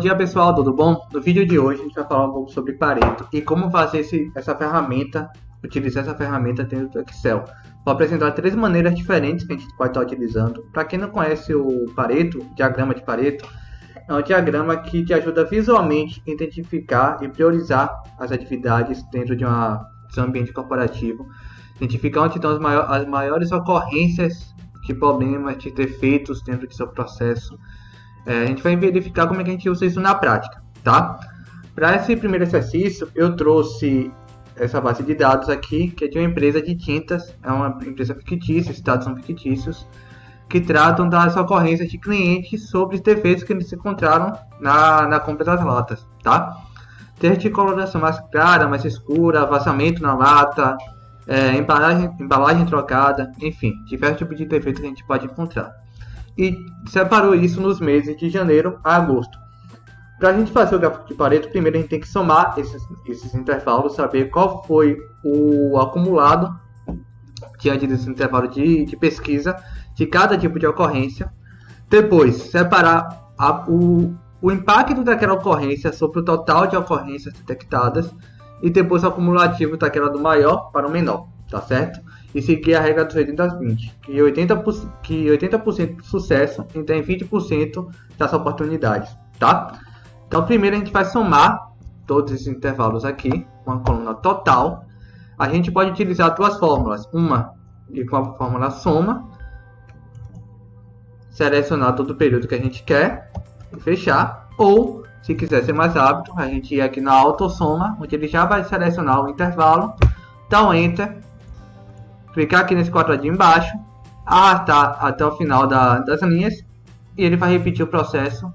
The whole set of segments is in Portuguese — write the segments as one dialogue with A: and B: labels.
A: Bom dia pessoal, tudo bom? No vídeo de hoje a gente vai falar um pouco sobre Pareto e como fazer essa ferramenta, utilizar essa ferramenta dentro do Excel. Vou apresentar 3 maneiras diferentes que a gente pode estar utilizando. Para quem não conhece o Pareto, o diagrama de Pareto, é um diagrama que te ajuda visualmente a identificar e priorizar as atividades dentro de seu ambiente corporativo, identificar onde estão as maiores ocorrências de problemas, de defeitos dentro do seu processo. A gente vai verificar como é que a gente usa isso na prática, tá? Para esse primeiro exercício, eu trouxe essa base de dados aqui, que é de uma empresa de tintas, é uma empresa fictícia, esses dados são fictícios, que tratam das ocorrências de clientes sobre os defeitos que eles encontraram na compra das latas, tá? Desde coloração mais clara, mais escura, vazamento na lata, embalagem trocada, enfim, diversos tipos de defeitos que a gente pode encontrar. E separou isso nos meses de janeiro a agosto. Para a gente fazer o gráfico de Pareto, primeiro a gente tem que somar esses intervalos, saber qual foi o acumulado diante desse intervalo de pesquisa de cada tipo de ocorrência. Depois, separar o impacto daquela ocorrência sobre o total de ocorrências detectadas e depois o acumulativo daquela do maior para o menor, tá certo? E seguir a regra dos 80-20, que 80% de sucesso e tem 20% das oportunidades, tá? Então, primeiro a gente vai somar todos esses intervalos aqui, com a coluna total. A gente pode utilizar 2 fórmulas, uma com a fórmula soma, selecionar todo o período que a gente quer e fechar, ou, se quiser ser mais rápido, a gente ir aqui na autossoma, onde ele já vai selecionar o intervalo, dá um Enter, clicar aqui nesse quadradinho embaixo, arrastar até o final das linhas e ele vai repetir o processo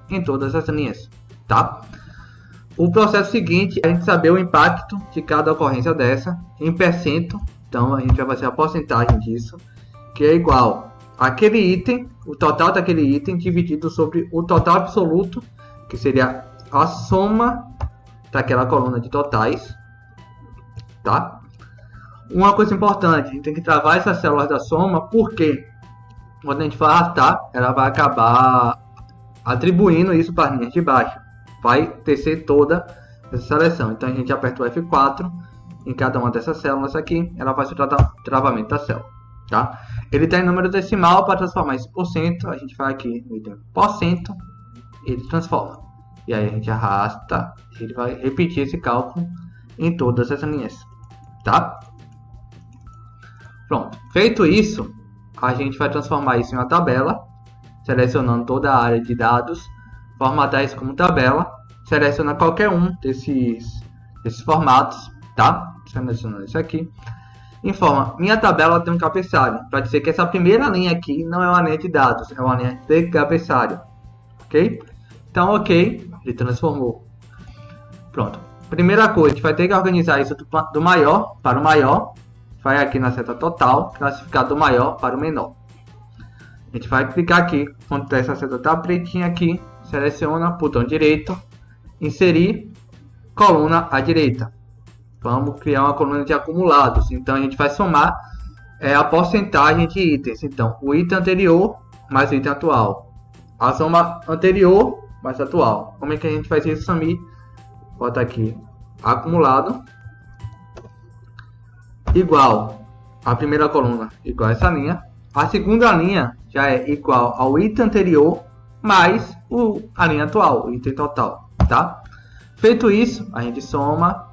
A: em todas as linhas, tá? O processo seguinte é a gente saber o impacto de cada ocorrência dessa em percento, então a gente vai fazer a porcentagem disso, que é igual àquele item, o total daquele item dividido sobre o total absoluto, que seria a soma daquela coluna de totais, tá? Uma coisa importante, a gente tem que travar essas células da soma, porque quando a gente for arrastar, ela vai acabar atribuindo isso para as linhas de baixo. Vai tecer toda essa seleção. Então a gente aperta o F4 em cada uma dessas células aqui, ela vai ser o travamento da célula, tá? Ele tem número decimal para transformar esse por cento, a gente vai aqui no item porcento, ele transforma. E aí a gente arrasta, ele vai repetir esse cálculo em todas as linhas, tá? Pronto, feito isso, a gente vai transformar isso em uma tabela, selecionando toda a área de dados, formatar isso como tabela, seleciona qualquer um desses formatos, tá? Selecionando isso aqui, informa, minha tabela tem um cabeçalho, para dizer que essa primeira linha aqui não é uma linha de dados, é uma linha de cabeçalho, ok? Então, ok, ele transformou. Pronto, primeira coisa, a gente vai ter que organizar isso do maior para o maior. Vai aqui na seta total, classificar do maior para o menor. A gente vai clicar aqui, quando essa seta está pretinha aqui, seleciona, botão direito, inserir, coluna à direita. Vamos criar uma coluna de acumulados, então a gente vai somar a porcentagem de itens. Então, o item anterior mais o item atual. A soma anterior mais atual. Como é que a gente faz isso, Samir? Bota aqui, acumulado. Igual a primeira coluna, igual a essa linha. A segunda linha já é igual ao item anterior mais a linha atual, o item total, tá? Feito isso, a gente soma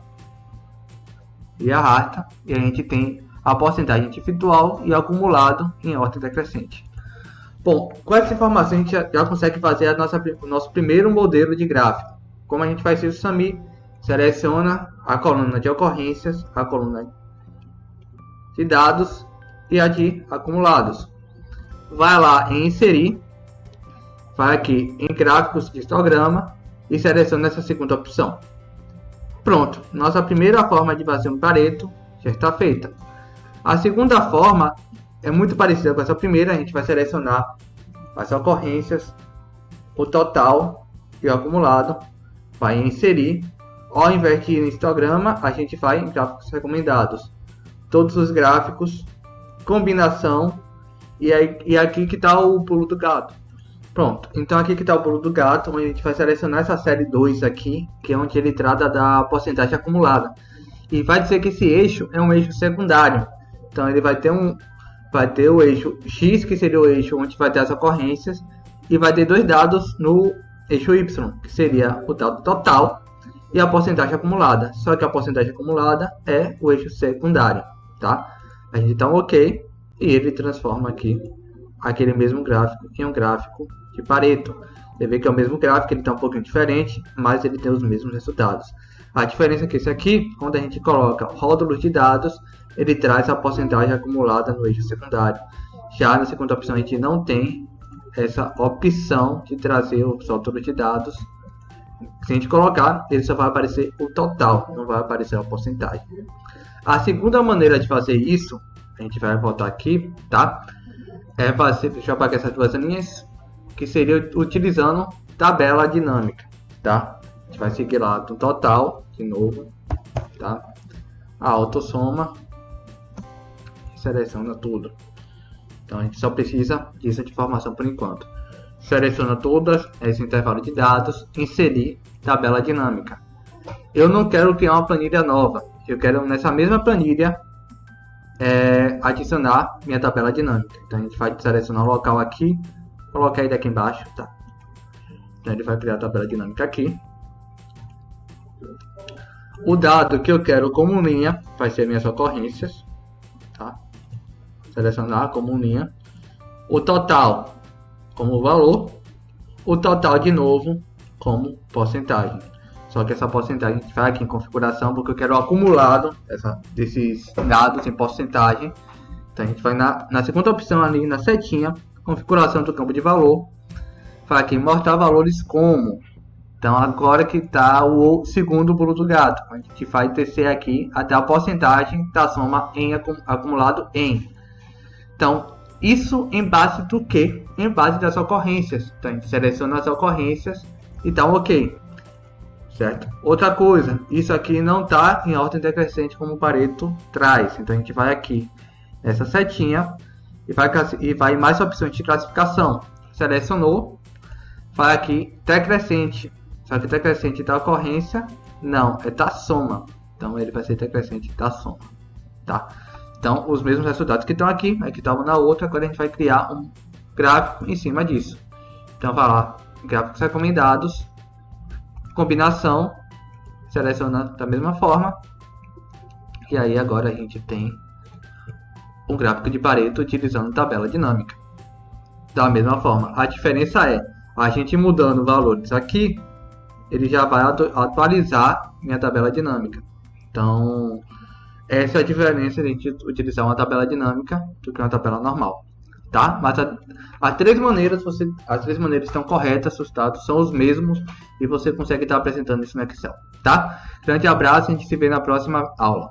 A: e arrasta e a gente tem a porcentagem individual e acumulado em ordem decrescente. Bom, com essa informação a gente já consegue fazer o nosso primeiro modelo de gráfico. Como a gente faz isso, Samir? Seleciona a coluna de ocorrências, a coluna de dados e a de acumulados. Vai lá em inserir, vai aqui em gráficos de histograma e seleciona essa segunda opção. Pronto, nossa primeira forma de fazer um Pareto já está feita. A segunda forma é muito parecida com essa primeira, a gente vai selecionar as ocorrências, o total e o acumulado, vai em inserir, ao invés de ir em histograma, a gente vai em gráficos recomendados. Todos os gráficos, combinação, e aqui que está o pulo do gato. Pronto, então aqui que está o pulo do gato, onde a gente vai selecionar essa série 2 aqui, que é onde ele trata da porcentagem acumulada. E vai dizer que esse eixo é um eixo secundário. Então ele vai ter o eixo X, que seria o eixo onde vai ter as ocorrências, e vai ter dois dados no eixo Y, que seria o dado total e a porcentagem acumulada. Só que a porcentagem acumulada é o eixo secundário, tá? A gente dá um OK e ele transforma aqui aquele mesmo gráfico em um gráfico de Pareto. Você vê que é o mesmo gráfico, ele está um pouquinho diferente, mas ele tem os mesmos resultados. A diferença é que esse aqui, quando a gente coloca rótulos de dados, ele traz a porcentagem acumulada no eixo secundário. Já na segunda opção a gente não tem essa opção de trazer os rótulos de dados. Se a gente colocar, ele só vai aparecer o total, não vai aparecer a porcentagem. A segunda maneira de fazer isso, a gente vai voltar aqui, tá? É fazer, deixa eu apagar essas duas linhas, que seria utilizando tabela dinâmica, tá? A gente vai seguir lá do total, de novo, tá? A autossoma, seleciona tudo. Então a gente só precisa disso de informação por enquanto. Seleciona todas, esse intervalo de dados, inserir tabela dinâmica. Eu não quero criar uma planilha nova, eu quero nessa mesma planilha adicionar minha tabela dinâmica. Então a gente vai selecionar o local aqui, colocar ele aqui embaixo, tá? Então ele vai criar a tabela dinâmica aqui. O dado que eu quero como linha vai ser minhas ocorrências, tá? Selecionar como linha. O total como valor. O total de novo como porcentagem. Só que essa porcentagem a gente vai aqui em configuração, porque eu quero o acumulado desses dados em porcentagem. Então a gente vai na segunda opção ali, na setinha, configuração do campo de valor. Vai aqui, mostrar valores como. Então agora que está o segundo pulo do gato. A gente vai descer aqui até a porcentagem da soma em acumulado em. Então isso em base do que? Em base das ocorrências. Então a gente seleciona as ocorrências e dá um OK. Certo? Outra coisa, isso aqui não está em ordem decrescente como o Pareto traz. Então a gente vai aqui nessa setinha e vai em mais opções de classificação. Selecionou, vai aqui decrescente. Só que decrescente da ocorrência não, é da soma. Então ele vai ser decrescente da soma, tá? Então os mesmos resultados que estão aqui estavam na outra, agora a gente vai criar um gráfico em cima disso. Então vai lá, gráficos recomendados, combinação, seleciona da mesma forma, e aí agora a gente tem um gráfico de Pareto utilizando tabela dinâmica. Da mesma forma, a diferença é, a gente mudando valores aqui, ele já vai atualizar minha tabela dinâmica. Então, essa é a diferença de a gente utilizar uma tabela dinâmica do que uma tabela normal, tá? Mas as três maneiras estão corretas, os dados são os mesmos e você consegue estar apresentando isso no Excel, tá? Grande abraço, a gente se vê na próxima aula.